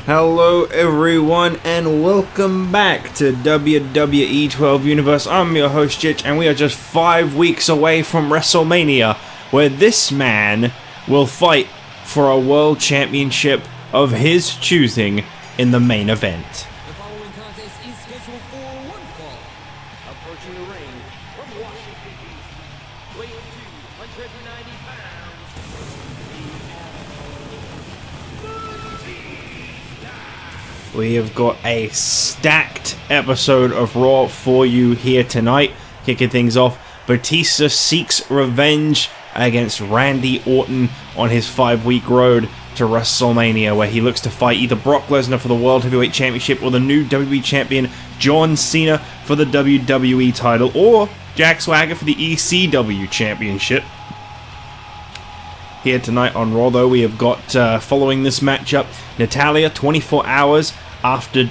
Hello everyone and welcome back to WWE 12 Universe. I'm your host Chich and we are just 5 weeks away from WrestleMania, where this man will fight for a world championship of his choosing in the main event. The following contest is scheduled for one fall. Approaching the ring from Washington, D.C., weighing 290 pounds, We have got a stacked episode of Raw for you here tonight. Kicking things off, Batista seeks revenge against Randy Orton on his 5-week road to WrestleMania, where he looks to fight either Brock Lesnar for the World Heavyweight Championship or the new WWE Champion John Cena for the WWE title, or Jack Swagger for the ECW Championship. Here tonight on Raw, though, we have got, following this matchup, Natalya, 24 hours after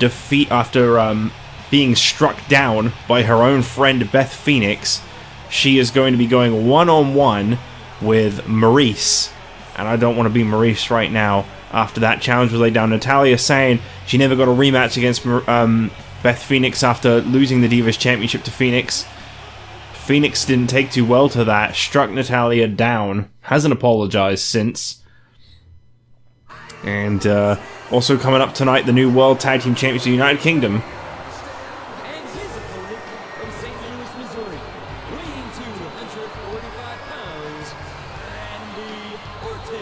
being struck down by her own friend Beth Phoenix. She is going to be going one-on-one with Maryse, and I don't want to be Maryse right now. After that challenge was laid down, Natalya saying she never got a rematch against Beth Phoenix after losing the Divas Championship to Phoenix. Phoenix didn't take too well to that, struck Natalya down, hasn't apologized since. And also coming up tonight, the new World Tag Team Champions of the United Kingdom. and his opponent from St. Louis, Missouri, weighing 245 pounds, Randy Orton.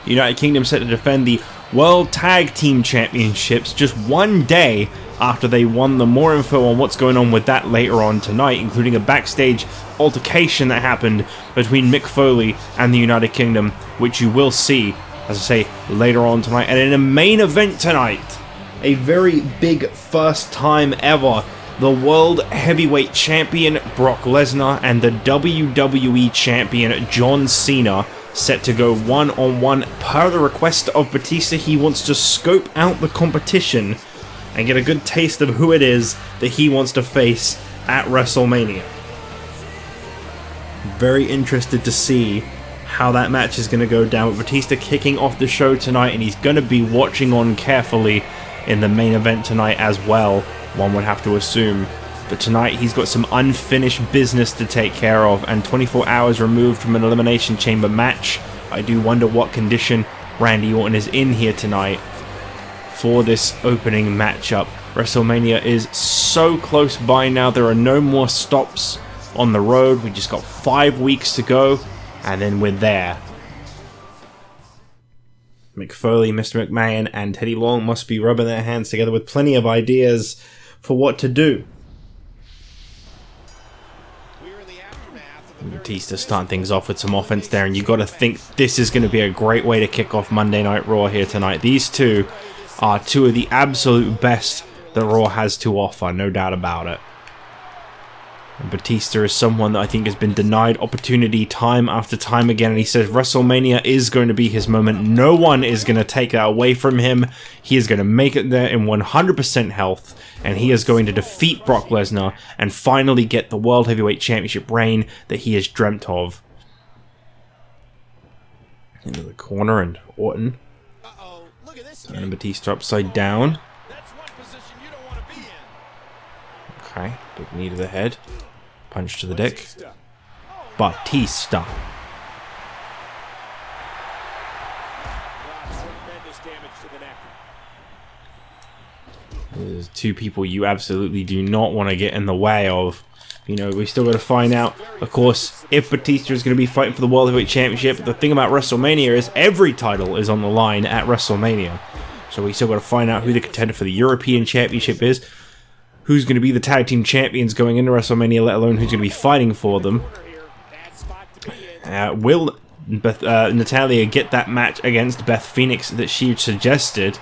United Kingdom set to defend the World Tag Team Championships just one day after they won them. More info on what's going on with that later on tonight, including a backstage altercation that happened between Mick Foley and the United Kingdom, which you will see, as I say, later on tonight. And in a main event tonight, a very big first time ever, the World Heavyweight Champion Brock Lesnar and the WWE Champion John Cena set to go one-on-one. Per the request of Batista, he wants to scope out the competition and get a good taste of who it is that he wants to face at WrestleMania. Very interested to see how that match is going to go down, with Batista kicking off the show tonight, and he's going to be watching on carefully in the main event tonight as well, one would have to assume. But tonight he's got some unfinished business to take care of, and 24 hours removed from an Elimination Chamber match, I do wonder what condition Randy Orton is in here tonight for this opening matchup. WrestleMania is so close by now. There are no more stops on the road. We just got 5 weeks to go, and then we're there. Mick Foley, Mr. McMahon, and Teddy Long must be rubbing their hands together with plenty of ideas for what to do. Batista starting things off with some offense there, and you've got to think this is going to be a great way to kick off Monday Night Raw here tonight. These two are two of the absolute best that Raw has to offer, no doubt about it. And Batista is someone that I think has been denied opportunity time after time again, and he says WrestleMania is going to be his moment. No one is going to take that away from him. He is going to make it there in 100% health, and he is going to defeat Brock Lesnar and finally get the World Heavyweight Championship reign that he has dreamt of. Into the corner, and Orton. And Batista upside down. Okay, big knee to the head. Punch to the dick. Batista. There's two people you absolutely do not want to get in the way of. You know, we still got to find out, of course, if Batista is going to be fighting for the World Heavyweight Championship. The thing about WrestleMania is every title is on the line at WrestleMania. So we still got to find out who the contender for the European Championship is, who's going to be the tag team champions going into WrestleMania, let alone who's going to be fighting for them. Will Natalya get that match against Beth Phoenix that she suggested?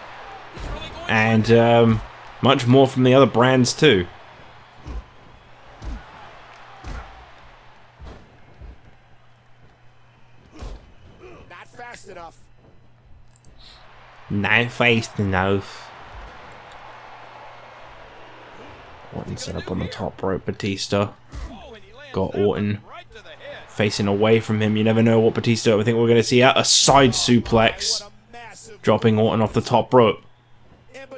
And much more from the other brands too. Not fast enough. Not fast enough. Orton set up on the top rope. Batista got Orton facing away from him. You never know what Batista, I think we're going to see a side suplex, dropping Orton off the top rope.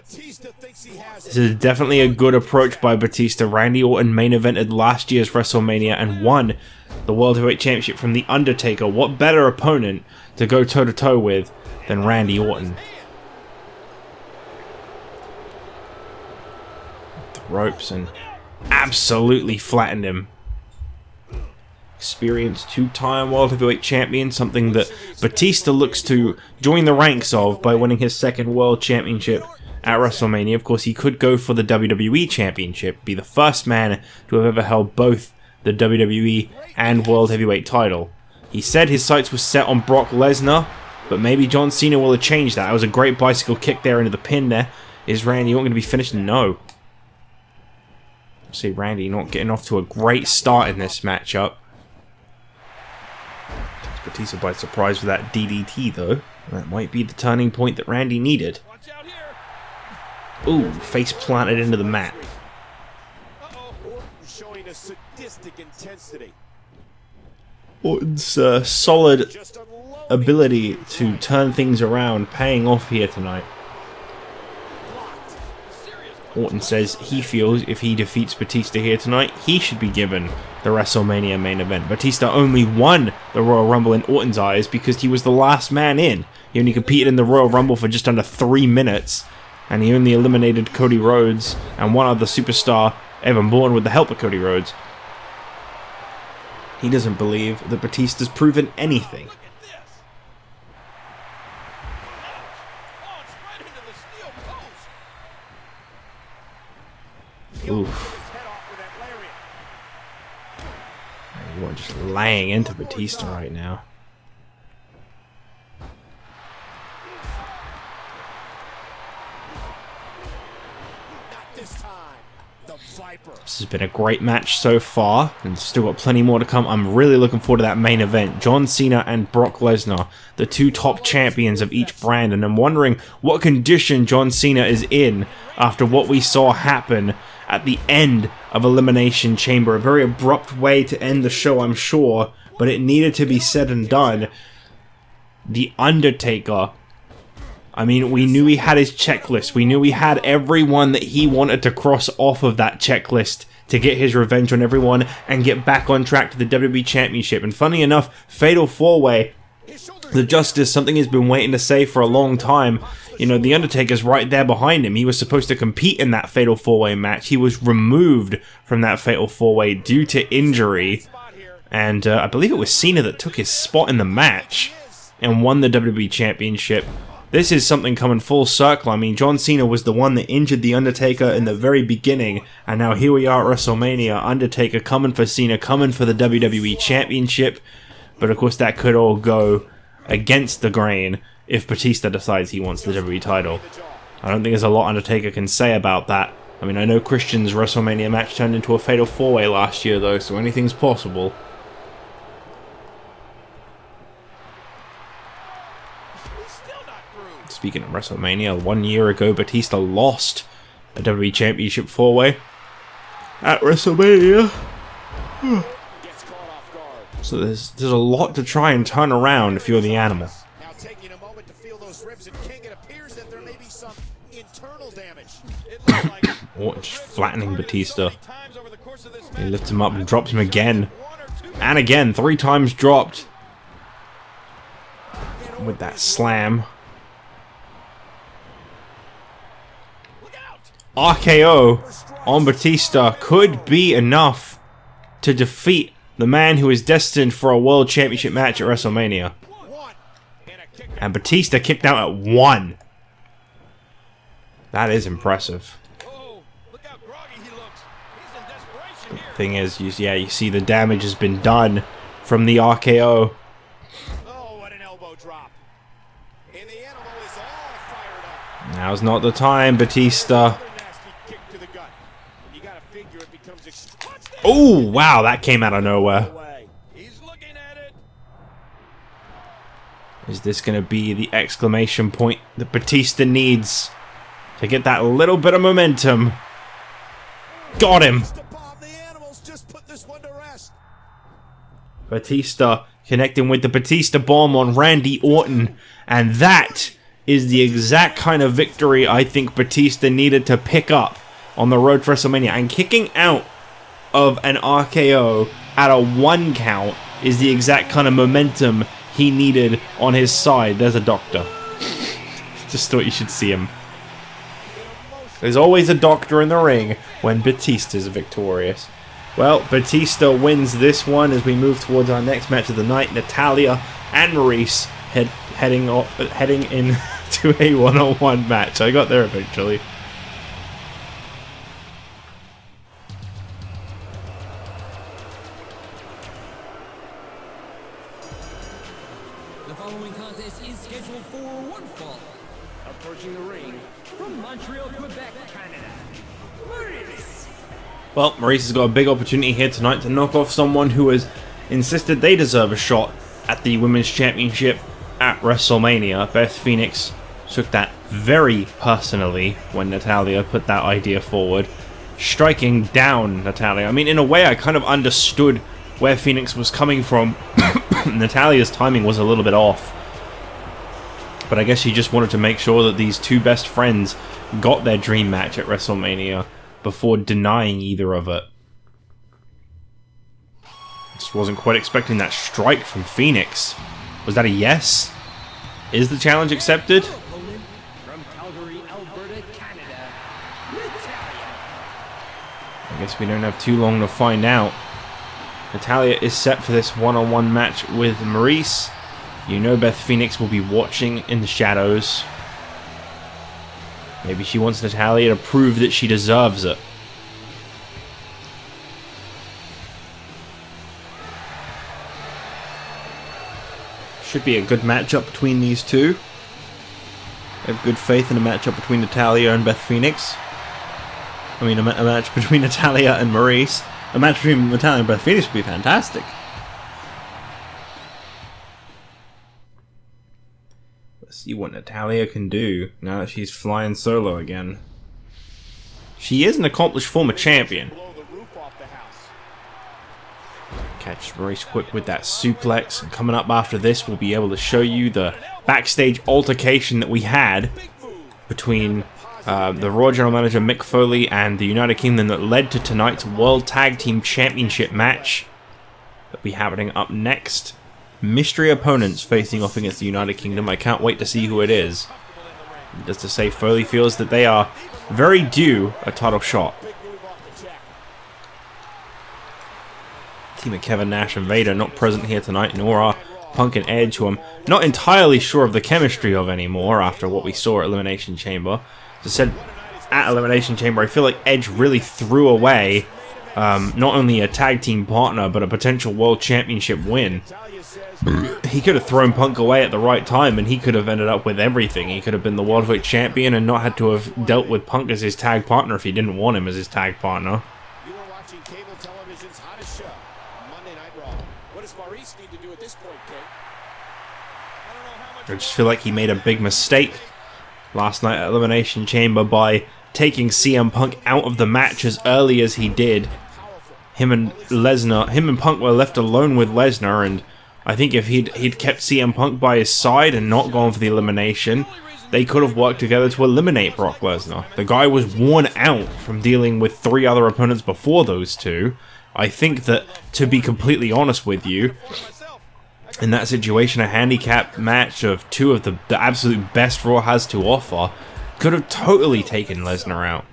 Batista thinks he has This is definitely a good approach by Batista. Randy Orton main evented last year's WrestleMania and won the World Heavyweight Championship from The Undertaker. What better opponent to go toe-to-toe with than Randy Orton? The ropes and absolutely flattened him. Experienced two-time World Heavyweight Champion, something that Batista looks to join the ranks of by winning his second World Championship at WrestleMania. Of course, he could go for the WWE Championship, be the first man to have ever held both the WWE and World Heavyweight title. He said his sights were set on Brock Lesnar, but maybe John Cena will have changed that. That was a great bicycle kick there into the pin there. Is Randy Orton going to be finished? No. See Randy not getting off to a great start in this matchup. Batista by surprise with that DDT though. That might be the turning point that Randy needed. Ooh, face planted into the mat. showing a sadistic intensity. Orton's solid ability to turn things around paying off here tonight. Orton says he feels if he defeats Batista here tonight, he should be given the WrestleMania main event. Batista only won the Royal Rumble in Orton's eyes because he was the last man in. He only competed in the Royal Rumble for just under 3 minutes, and he only eliminated Cody Rhodes and one other superstar ever born with the help of Cody Rhodes. He doesn't believe that Batista's proven anything. Oof. You're just laying into Batista right now. This has been a great match so far, and still got plenty more to come. I'm really looking forward to that main event. John Cena and Brock Lesnar, the two top champions of each brand, and I'm wondering what condition John Cena is in after what we saw happen at the end of Elimination Chamber. A very abrupt way to end the show, I'm sure, but it needed to be said and done. The Undertaker, I mean, we knew he had his checklist. We knew he had everyone that he wanted to cross off of that checklist to get his revenge on everyone and get back on track to the WWE Championship. And funny enough, Fatal 4-Way, the Justice, something he's been waiting to say for a long time. You know, The Undertaker's right there behind him. He was supposed to compete in that Fatal 4-Way match. He was removed from that Fatal 4-Way due to injury. And I believe it was Cena that took his spot in the match and won the WWE Championship. This is something coming full circle. I mean, John Cena was the one that injured The Undertaker in the very beginning, and now here we are at WrestleMania, Undertaker coming for Cena, coming for the WWE Championship. But of course that could all go against the grain if Batista decides he wants the WWE title. I don't think there's a lot Undertaker can say about that. I mean, I know Christian's WrestleMania match turned into a Fatal 4-Way last year though, so anything's possible. Speaking of WrestleMania, 1 year ago, Batista lost a WWE Championship 4-Way at WrestleMania. So there's a lot to try and turn around if you're the Animal. Now taking a moment to feel those ribs, and King, it appears that there may be some internal damage. Orton just flattening Batista. He lifts him up and drops him again. And again, 3 times dropped. With that slam. RKO on Batista could be enough to defeat the man who is destined for a World Championship match at WrestleMania. And Batista kicked out at 1. That is impressive. The thing is, you see the damage has been done from the RKO. Now's not the time, Batista. Oh, wow, that came out of nowhere. Is this going to be the exclamation point that Batista needs to get that little bit of momentum? Got him. Batista connecting with the Batista bomb on Randy Orton. And that is the exact kind of victory I think Batista needed to pick up on the road to WrestleMania. And kicking out of an RKO at a 1 count is the exact kind of momentum he needed on his side. There's a doctor. Just thought you should see him. There's always a doctor in the ring when Batista's victorious. Well, Batista wins this one as we move towards our next match of the night. Natalya and Maryse heading in to a one-on-one match. I got there eventually. The following contest is scheduled for one fall. Approaching the ring from Montreal, Quebec, Canada, Maryse. Well, Maryse has got a big opportunity here tonight to knock off someone who has insisted they deserve a shot at the Women's Championship at WrestleMania. Beth Phoenix took that very personally when Natalya put that idea forward, striking down Natalya. I mean, in a way, I kind of understood where Phoenix was coming from. Natalya's timing was a little bit off, but I guess she just wanted to make sure that these two best friends got their dream match at WrestleMania before denying either of it. Just wasn't quite expecting that strike from Phoenix. Was that a yes? Is the challenge accepted? Opponent from Calgary, Alberta, Canada, Natalya. I guess we don't have too long to find out. Natalya is set for this one-on-one match with Maryse. You know Beth Phoenix will be watching in the shadows. Maybe she wants Natalya to prove that she deserves it. Should be a good matchup between these two. I have good faith in a matchup between Natalya and Beth Phoenix. I mean, a match between Natalya and Maryse. A match between Natalya and Beth Phoenix would be fantastic. Let's see what Natalya can do now that she's flying solo again. She is an accomplished former champion. Catch Maryse quick with that suplex. And coming up after this, we'll be able to show you the backstage altercation that we had between the Raw General Manager Mick Foley and the United Kingdom that led to tonight's World Tag Team Championship match. That'll be happening up next. Mystery opponents facing off against the United Kingdom. I can't wait to see who it is. Just to say, Foley feels that they are very due a title shot. Team of Kevin Nash and Vader not present here tonight, nor are Punk and Edge, who I'm not entirely sure of the chemistry of anymore after what we saw at Elimination Chamber. As I said, at Elimination Chamber, I feel like Edge really threw away not only a tag team partner, but a potential world championship win. He could have thrown Punk away at the right time, and he could have ended up with everything. He could have been the World Heavyweight Champion and not had to have dealt with Punk as his tag partner if he didn't want him as his tag partner. You are watching cable television's hottest show, Monday Night Raw. What does Maryse need to do at this point, Kate? I just feel like he made a big mistake last night at Elimination Chamber by taking CM Punk out of the match as early as he did. Him and Punk were left alone with Lesnar, and I think if he'd kept CM Punk by his side and not gone for the elimination, they could have worked together to eliminate Brock Lesnar. The guy was worn out from dealing with 3 other opponents before those two. I think that, to be completely honest with you, in that situation, a handicap match of 2 of the absolute best Raw has to offer could have totally taken Lesnar out.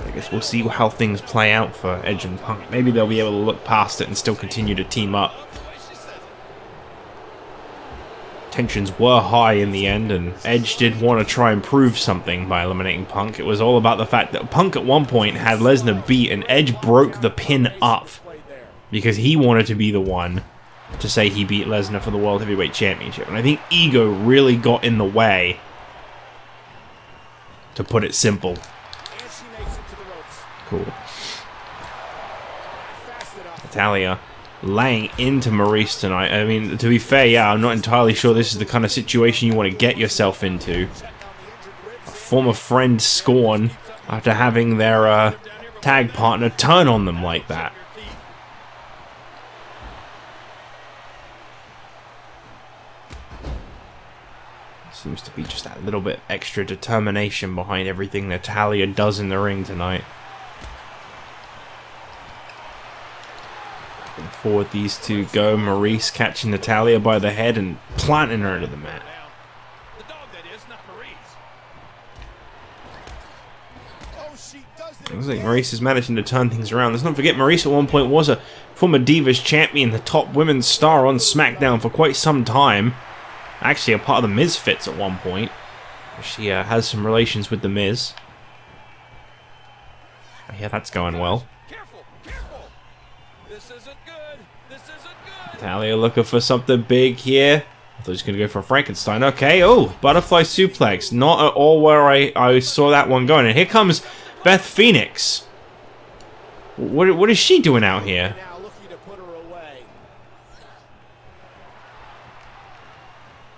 I guess we'll see how things play out for Edge and Punk. Maybe they'll be able to look past it and still continue to team up. Tensions were high in the end, and Edge did want to try and prove something by eliminating Punk. It was all about the fact that Punk at one point had Lesnar beat, and Edge broke the pin up because he wanted to be the one to say he beat Lesnar for the World Heavyweight Championship. And I think ego really got in the way, to put it simple. Cool. Natalya laying into Maryse tonight. I mean, to be fair, yeah, I'm not entirely sure this is the kind of situation you want to get yourself into. A former friend scorn after having their tag partner turn on them like that. Seems to be just that little bit extra determination behind everything Natalya does in the ring tonight. Looking forward, these two go. Maryse catching Natalya by the head and planting her into the mat. The dog, that is, not Maryse. Oh, she does it. Looks like Maryse is managing to turn things around. Let's not forget, Maryse at one point was a former Divas champion, the top women's star on SmackDown for quite some time. Actually, a part of the Misfits at one point. She has some relations with the Miz. Yeah, that's going well. Careful, careful. This isn't good. This isn't good. Natalya looking for something big here. I thought he was going to go for a Frankenstein. Okay, oh, butterfly suplex. Not at all where I saw that one going. And here comes Beth Phoenix. What is she doing out here? Now looking to put her away.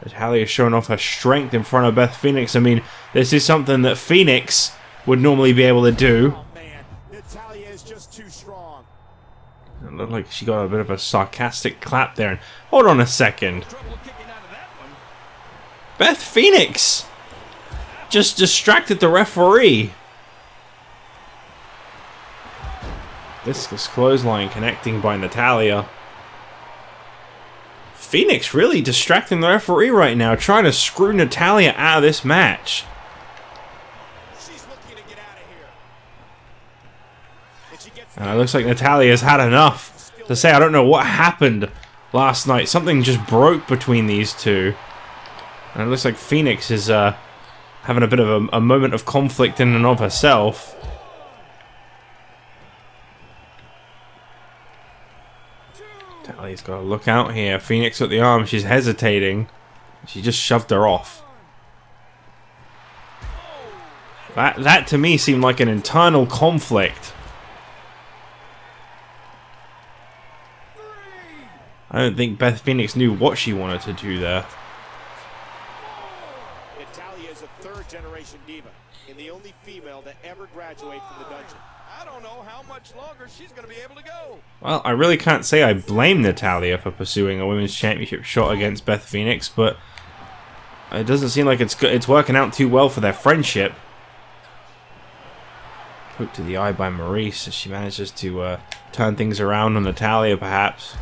Natalya showing off her strength in front of Beth Phoenix. I mean, this is something that Phoenix would normally be able to do. Oh man, Natalya is just too strong. It looked like she got a bit of a sarcastic clap there. And hold on a second. Trouble kicking out of that one. Beth Phoenix just distracted the referee. Discus clothesline connecting by Natalya. Phoenix really distracting the referee right now, trying to screw Natalya out of this match. She's looking to get out of here. And she gets It looks like Natalya has had enough. To say, I don't know what happened last night. Something just broke between these two. And it looks like Phoenix is having a bit of a moment of conflict in and of herself. Natalya's got to look out here. Phoenix at the arm. She's hesitating. She just shoved her off. That to me seemed like an internal conflict. I don't think Beth Phoenix knew what she wanted to do there. Natalya is a third-generation diva and the only female to ever graduate from the dungeon. I don't know how much longer she's going to be able to go. Well, I really can't say I blame Natalya for pursuing a women's championship shot against Beth Phoenix, but it doesn't seem like it's working out too well for their friendship. Hook to the eye by Maryse as she manages to turn things around on Natalya, perhaps.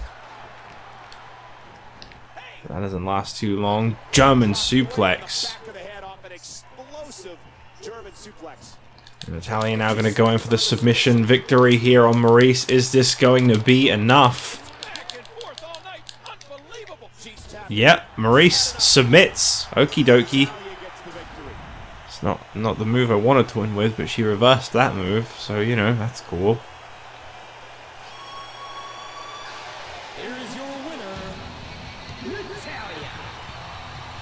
That doesn't last too long. German suplex. Back of the head off an explosive German suplex. Natalya now going to go in for the submission victory here on Maryse. Is this going to be enough? Back and forth all night. Unbelievable. She's tapped. Yep, Maryse submits. Okie dokie. Natalya gets the victory. It's not the move I wanted to win with, but she reversed that move, so you know, that's cool. Here is your winner, Natalya.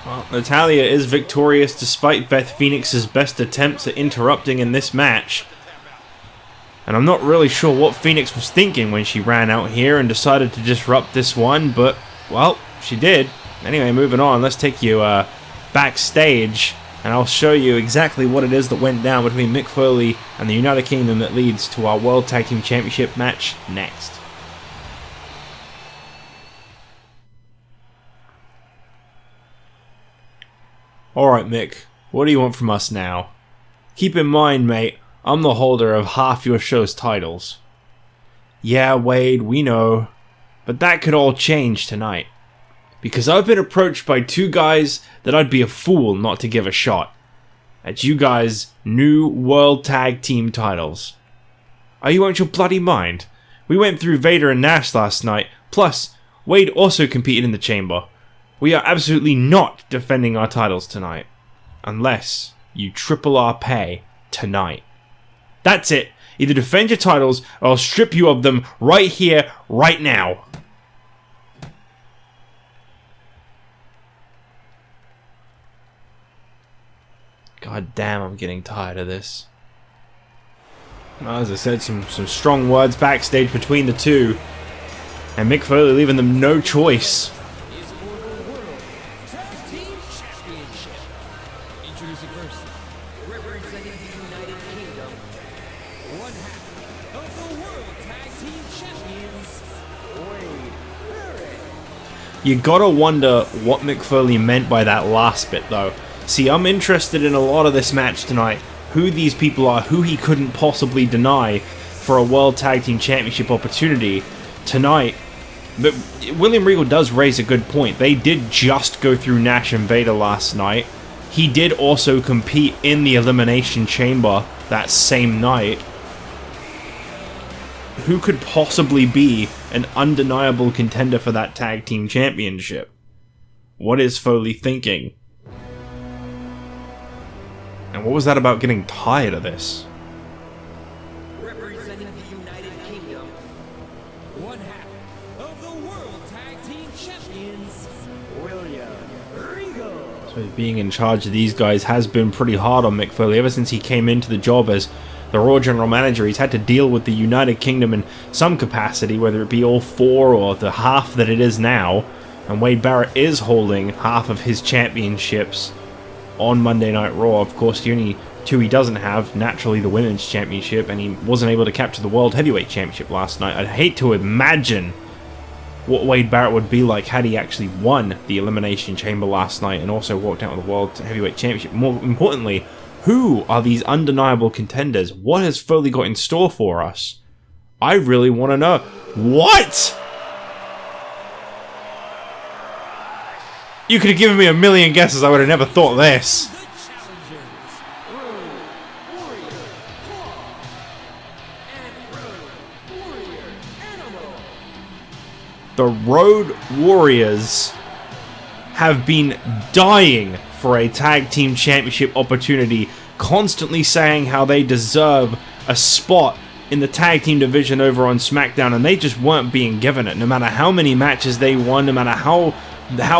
Well, Natalya is victorious despite Beth Phoenix's best attempts at interrupting in this match. And I'm not really sure what Phoenix was thinking when she ran out here and decided to disrupt this one, but, well, she did. Anyway, moving on, let's take you backstage, and I'll show you exactly what it is that went down between Mick Foley and the United Kingdom that leads to our World Tag Team Championship match next. Alright, Mick, what do you want from us now? Keep in mind, mate, I'm the holder of half your show's titles. Yeah, Wade, we know. But that could all change tonight. Because I've been approached by two guys that I'd be a fool not to give a shot at you guys' new World Tag Team titles. Are you out your bloody mind? We went through Vader and Nash last night, plus Wade also competed in the Chamber. We are absolutely not defending our titles tonight. Unless you triple our pay tonight. That's it. Either defend your titles or I'll strip you of them right here, right now. God damn, I'm getting tired of this. Well, as I said, some strong words backstage between the two. And Mick Foley leaving them no choice. Is for the World Tag Team Championship. Introducing first, representing the United Kingdom, one half of the World Tag Team Champions, Wade Barrett. You gotta wonder what Mick Foley meant by that last bit, though. See, I'm interested in a lot of this match tonight. Who these people are, who he couldn't possibly deny for a World Tag Team Championship opportunity tonight. But William Regal does raise a good point. They did just go through Nash and Vader last night. He did also compete in the Elimination Chamber that same night. Who could possibly be an undeniable contender for that Tag Team Championship? What is Foley thinking? And what was that about getting tired of this? Representing the United Kingdom, one half of the World Tag Team Champions, William Regal. So being in charge of these guys has been pretty hard on Mick Foley. Ever since he came into the job as the Raw General Manager, he's had to deal with the United Kingdom in some capacity, whether it be all four or the half that it is now. And Wade Barrett is holding half of his championships on Monday Night Raw. Of course, the only two he doesn't have, naturally the Women's Championship, and he wasn't able to capture the World Heavyweight Championship last night. I'd hate to imagine what Wade Barrett would be like had he actually won the Elimination Chamber last night and also walked out with the World Heavyweight Championship. More importantly, who are these undeniable contenders? What has Foley got in store for us? I really want to know. What? You could have given me a million guesses, I would have never thought this. The challengers, Road Warrior Claw and Road Warrior Animal. The Road Warriors have been dying for a tag team championship opportunity, constantly saying how they deserve a spot in the tag team division over on SmackDown, and they just weren't being given it. No matter how many matches they won, no matter how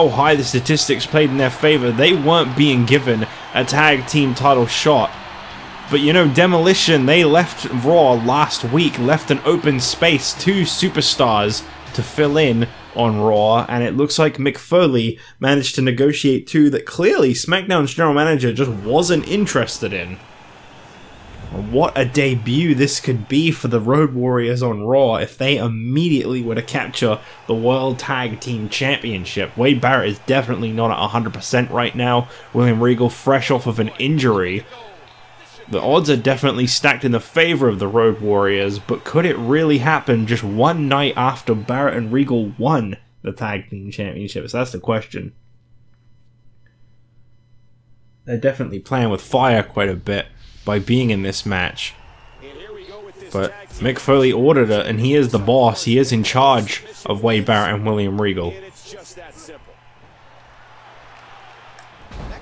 high the statistics played in their favor, they weren't being given a tag team title shot. But you know, Demolition, they left Raw last week, left an open space, two superstars to fill in on Raw, and it looks like Mick Foley managed to negotiate two that clearly SmackDown's general manager just wasn't interested in. What a debut this could be for the Road Warriors on Raw if they immediately were to capture the World Tag Team Championship. Wade Barrett is definitely not at 100% right now. William Regal fresh off of an injury. The odds are definitely stacked in the favor of the Road Warriors, but could it really happen just one night after Barrett and Regal won the Tag Team Championships? That's the question. They're definitely playing with fire quite a bit by being in this match. But Mick Foley ordered it, and he is the boss. He is in charge of Wade Barrett and William Regal.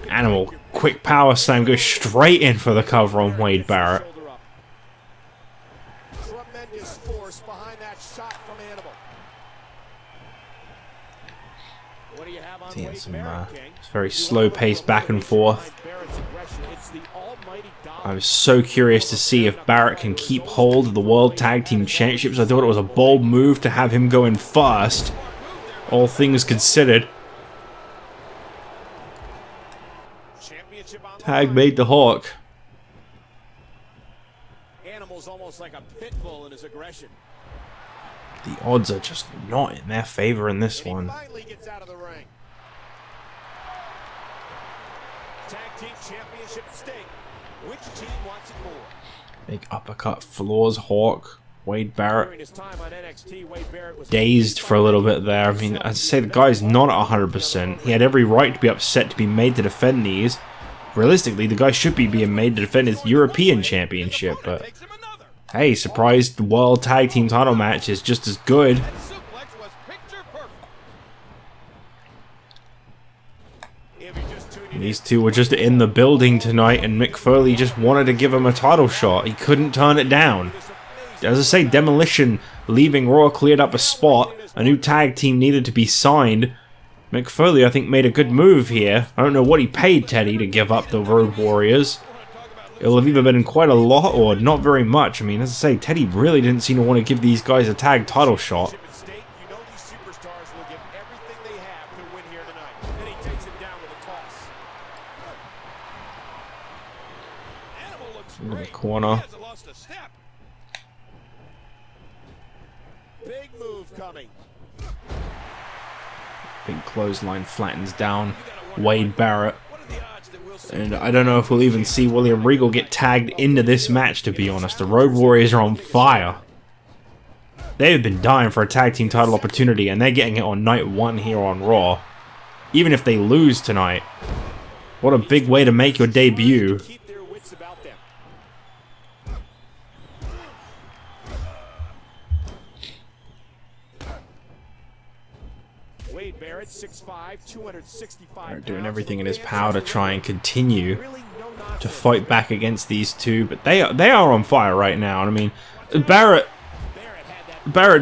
Animal, quick power slam, goes straight in for the cover on Wade Barrett. Tremendous force behind that shot from Animal. What do you have on Seeing some Barrett, it's very slow paced back and forth. I was so curious to see if Barrett can keep hold of the World Tag Team Championships. I thought it was a bold move to have him go in first, all things considered. Tag made the Hawk. Animal's almost like a pit bull in his aggression. The odds are just not in their favor in this one. Finally gets out of the ring. Tag team championship at stake. Which team wants it more? Big uppercut floors Hawk. Wade Barrett During his time on NXT, Wade Barrett was dazed for a little bit there. I mean, as I say, the guy's not at 100%. He had every right to be upset to be made to defend these. Realistically, the guy should be being made to defend his European Championship, but hey, surprised the World Tag Team title match is just as good. These two were just in the building tonight, and Mick Foley just wanted to give him a title shot. He couldn't turn it down. As I say, Demolition leaving Raw cleared up a spot. A new tag team needed to be signed. Mick Foley, I think, made a good move here. I don't know what he paid Teddy to give up the Road Warriors. It'll have either been quite a lot or not very much. I mean, as I say, Teddy really didn't seem to want to give these guys a tag title shot. In the corner. Big move coming. Big clothesline flattens down Wade Barrett. And I don't know if we'll even see William Regal get tagged into this match, to be honest. The Road Warriors are on fire. They've been dying for a tag team title opportunity, and they're getting it on night 1 here on Raw. Even if they lose tonight. What a big way to make your debut. Wade Barrett, 6'5", 265 Doing everything in his power to try and continue to fight back against these two, but they are on fire right now. And I mean, Barrett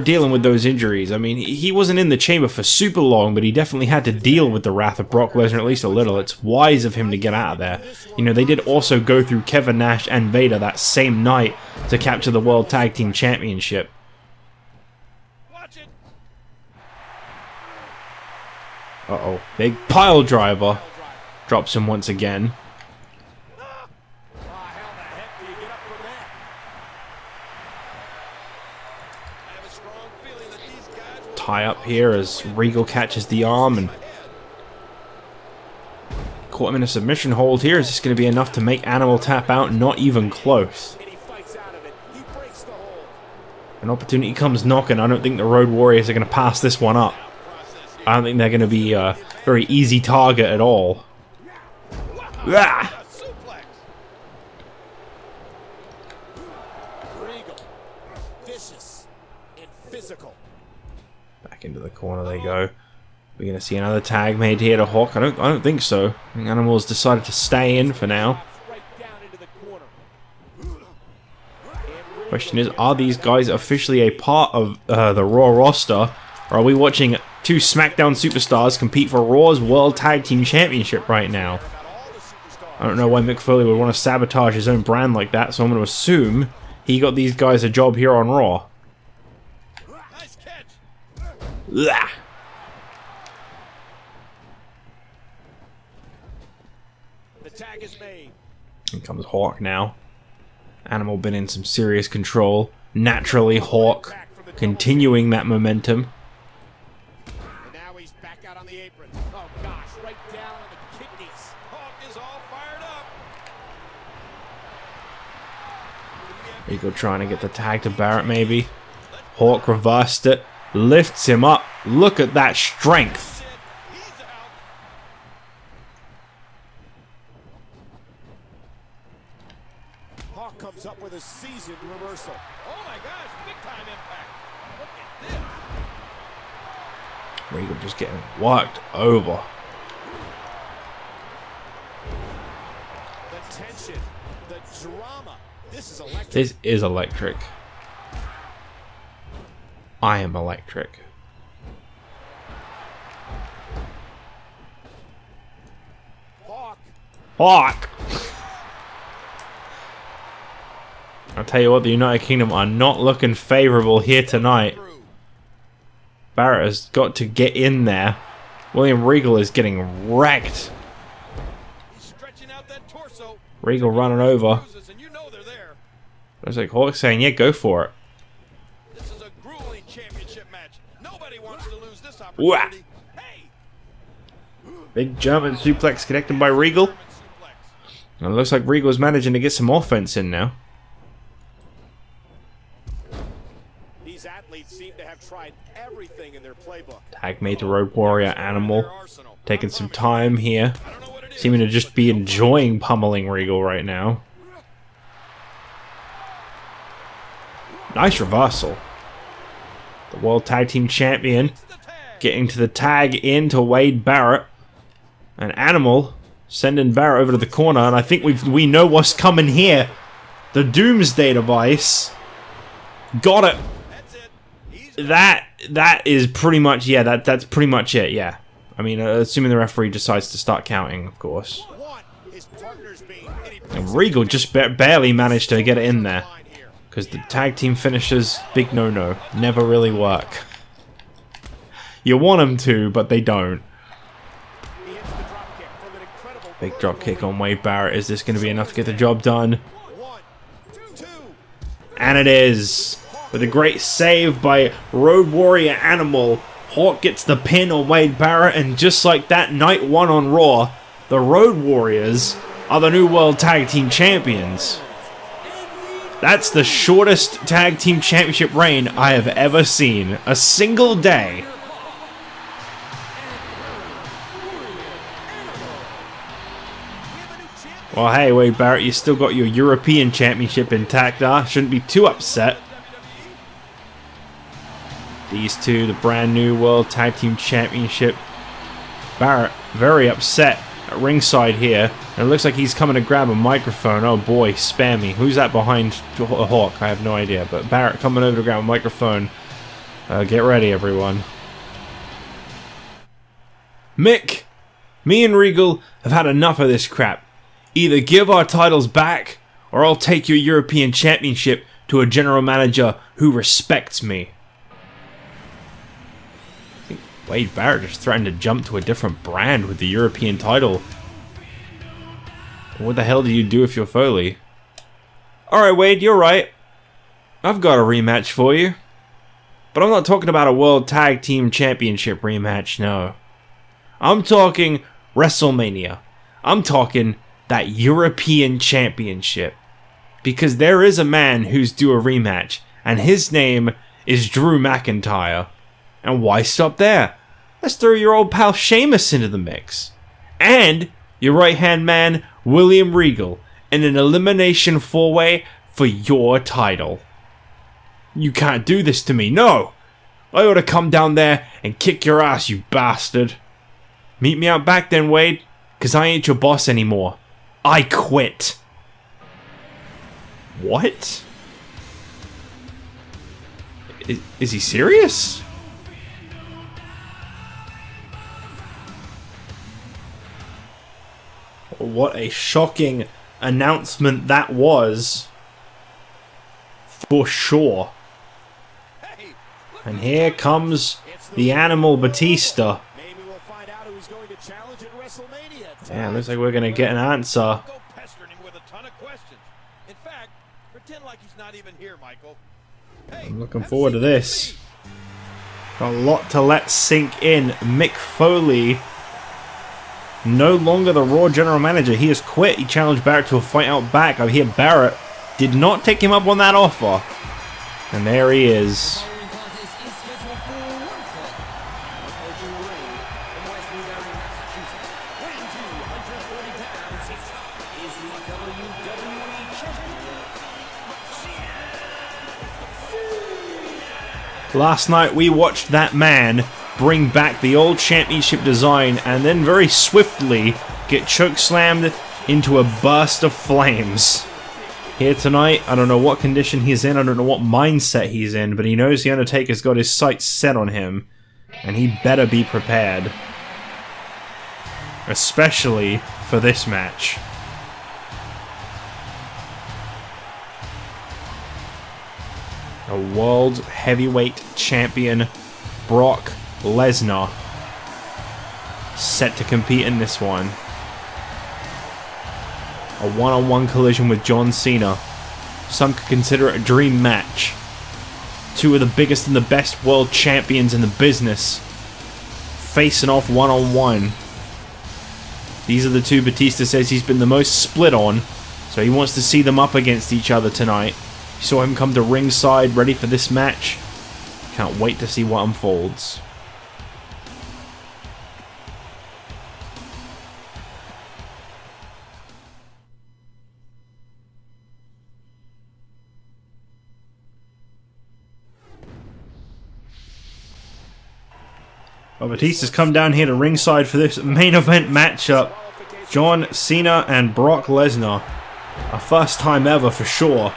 dealing with those injuries. I mean, he wasn't in the chamber for super long, but he definitely had to deal with the wrath of Brock Lesnar at least a little. It's wise of him to get out of there. You know, they did also go through Kevin Nash and Vader that same night to capture the World Tag Team Championship. Uh-oh, big pile driver. Drops him once again. Tie up here as Regal catches the arm and caught him in a submission hold here. Is this going to be enough to make Animal tap out? Not even close. An opportunity comes knocking. I don't think the Road Warriors are going to pass this one up. I don't think they're going to be a very easy target at all. Ah! Back into the corner they go. We're going to see another tag made here to Hawk. I don't think so. I think Animal's decided to stay in for now. Question is, are these guys officially a part of the Raw roster? Or are we watching 2 SmackDown superstars compete for Raw's World Tag Team Championship right now? I don't know why Mick Foley would want to sabotage his own brand like that, so I'm going to assume he got these guys a job here on Raw. Nice catch. The tag is made. Here comes Hawk now. Animal been in some serious control. Naturally, Hawk continuing that momentum. And now he's back out on the apron. Oh gosh, right down on the kidneys. Hawk is all fired up. Regal trying to get the tag to Barrett maybe. Hawk reversed it. Lifts him up. Look at that strength. Hawk comes up with a seasoned reversal. Oh my gosh, big time impact. Look at this. Regal just getting worked over. The tension, the drama. This is electric. This is electric. I am electric. Hawk. Hawk! I'll tell you what, the United Kingdom are not looking favourable here tonight. Barrett has got to get in there. William Regal is getting wrecked. He's stretching out that torso. Regal running over. And you know they're there. It's like Hawk saying, yeah, go for it. This is a grueling championship match. Nobody wants to lose this opportunity. Hey! Big German suplex connected by Regal. And it looks like Regal's managing to get some offense in now. These athletes seem to have tried everything in their playbook. Tag made to Road Warrior Animal. Taking some time here. Seeming to just be enjoying pummeling Regal right now. Nice reversal. The World Tag Team Champion getting to the tag into Wade Barrett. And Animal sending Barrett over to the corner. And I think we know what's coming here. The Doomsday Device. Got it. That is pretty much, yeah, that's pretty much it, yeah. I mean, assuming the referee decides to start counting, of course. And Regal just barely managed to get it in there. Because the tag team finishers, big no-no, never really work. You want them to, but they don't. Big drop kick on Wade Barrett. Is this going to be enough to get the job done? And it is. With a great save by Road Warrior Animal. Hawk gets the pin on Wade Barrett, and just like that, night 1 on Raw, the Road Warriors are the new World Tag Team Champions. That's the shortest Tag Team Championship reign I have ever seen. A single day. Well, hey, Wade Barrett, you still got your European Championship intact. Shouldn't be too upset. These two, the brand new World Tag Team Championship. Barrett, very upset at ringside here. And it looks like he's coming to grab a microphone. Oh boy, spammy. Who's that behind Hawk? I have no idea. But Barrett coming over to grab a microphone. Get ready, everyone. Mick, me and Regal have had enough of this crap. Either give our titles back, or I'll take your European Championship to a general manager who respects me. I think Wade Barrett just threatened to jump to a different brand with the European title. What the hell do you do if you're Foley? Alright, Wade, you're right. I've got a rematch for you. But I'm not talking about a World Tag Team Championship rematch, no. I'm talking WrestleMania. I'm talking that European Championship. Because there is a man who's due a rematch, and his name is Drew McIntyre. And why stop there? Let's throw your old pal Sheamus into the mix. And your right-hand man, William Regal, in an elimination 4-way for your title. You can't do this to me, no! I ought to come down there and kick your ass, you bastard. Meet me out back then, Wade, cause I ain't your boss anymore. I quit. What? Is he serious? What a shocking announcement that was. For sure. And here comes the animal Batista. Yeah, looks like we're gonna get an answer. I'm looking forward to this. Got a lot to let sink in. Mick Foley, no longer the Raw General Manager. He has quit. He challenged Barrett to a fight out back. I hear Barrett did not take him up on that offer. And there he is. Last night we watched that man bring back the old championship design and then very swiftly get chokeslammed into a burst of flames. Here tonight, I don't know what condition he's in, I don't know what mindset he's in, but he knows The Undertaker's got his sights set on him, and he better be prepared. Especially for this match. A World Heavyweight Champion, Brock Lesnar, set to compete in this one. A one-on-one collision with John Cena. Some could consider it a dream match. Two of the biggest and the best world champions in the business facing off one-on-one. These are the two Batista says he's been the most split on, so he wants to see them up against each other tonight. You saw him come to ringside ready for this match. Can't wait to see what unfolds. Well, Batista's come down here to ringside for this main event matchup. John Cena and Brock Lesnar. A first time ever for sure.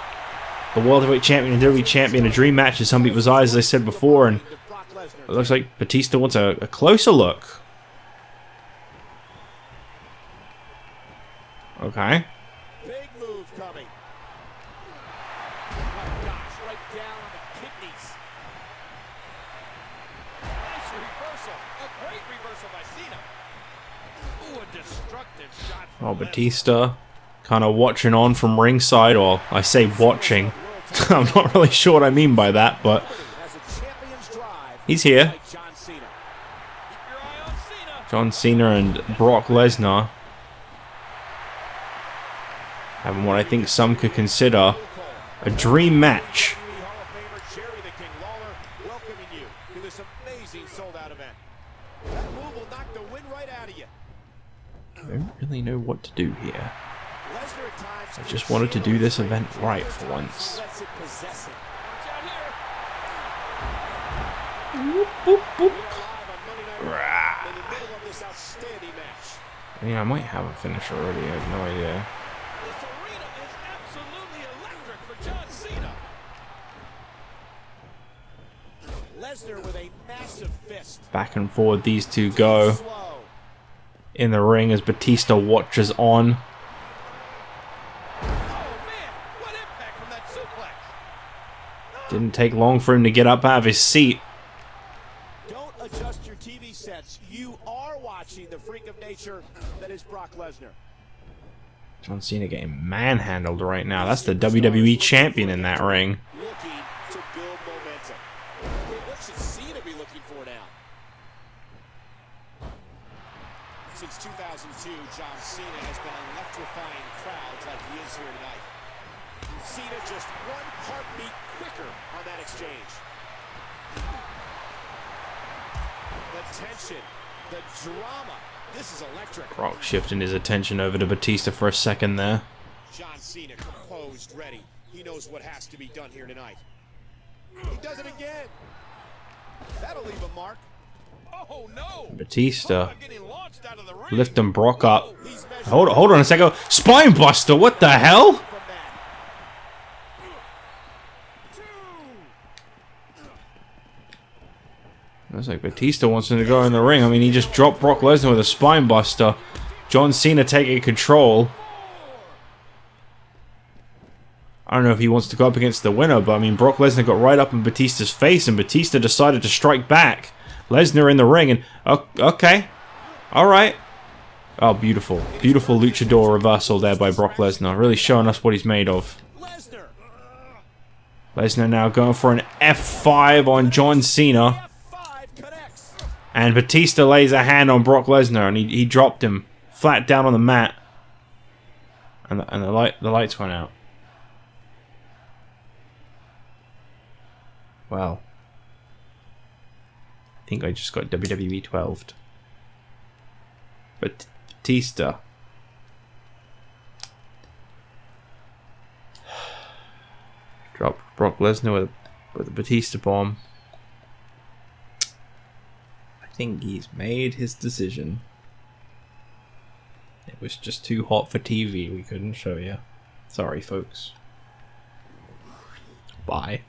The World Heavyweight Champion and WWE Champion, a dream match in some people's eyes, as I said before, and it looks like Batista wants a closer look. Okay. Big move coming. Oh gosh, right down on the kidneys. Nice reversal. A great reversal by Cena. Ooh, a destructive shot. Oh, Batista kind of watching on from ringside, or I say watching. I'm not really sure what I mean by that, but he's here. John Cena and Brock Lesnar having what I think some could consider a dream match. I don't really know what to do here. I just wanted to do this event right for once. Boop, boop, boop. I mean, I might have a finisher already, I have no idea. This arena is absolutely electric for John Cena. Lesnar with a massive fist. Back and forward these two go in the ring as Batista watches on. Oh man, what impact from that suplex. Didn't take long for him to get up out of his seat. Don't adjust your TV sets. You are watching the freak of nature that is Brock Lesnar. John Cena getting manhandled right now. That's the WWE champion in that ring. Looking to build momentum. What should Cena be looking for now? Since 2002, John Cena has been electrifying crowds like he is here tonight. Cena just one heartbeat quicker on that exchange. The tension, the drama. This is electric. Brock shifting his attention over to Batista for a second there. John Cena composed, ready. He knows what has to be done here tonight. He does it again. That'll leave a mark. Oh no! Batista Getting launched out of the ring. lifting Brock up. Hold on a second. Spine buster. What the hell? From that. Looks like Batista wants him to go in the ring. I mean, he just dropped Brock Lesnar with a spine buster. John Cena taking control. I don't know if he wants to go up against the winner, but I mean, Brock Lesnar got right up in Batista's face, and Batista decided to strike back. Lesnar in the ring, and okay, all right. Oh, beautiful, beautiful luchador reversal there by Brock Lesnar, really showing us what he's made of. Lesnar. Lesnar now going for an F5 on John Cena. F5 connects. And Batista lays a hand on Brock Lesnar, and he dropped him flat down on the mat. And the lights went out. Wow. I think I just got WWE 12'd. But Batista. Dropped Brock Lesnar with a Batista bomb. I think he's made his decision. It was just too hot for TV. We couldn't show you. Sorry, folks. Bye.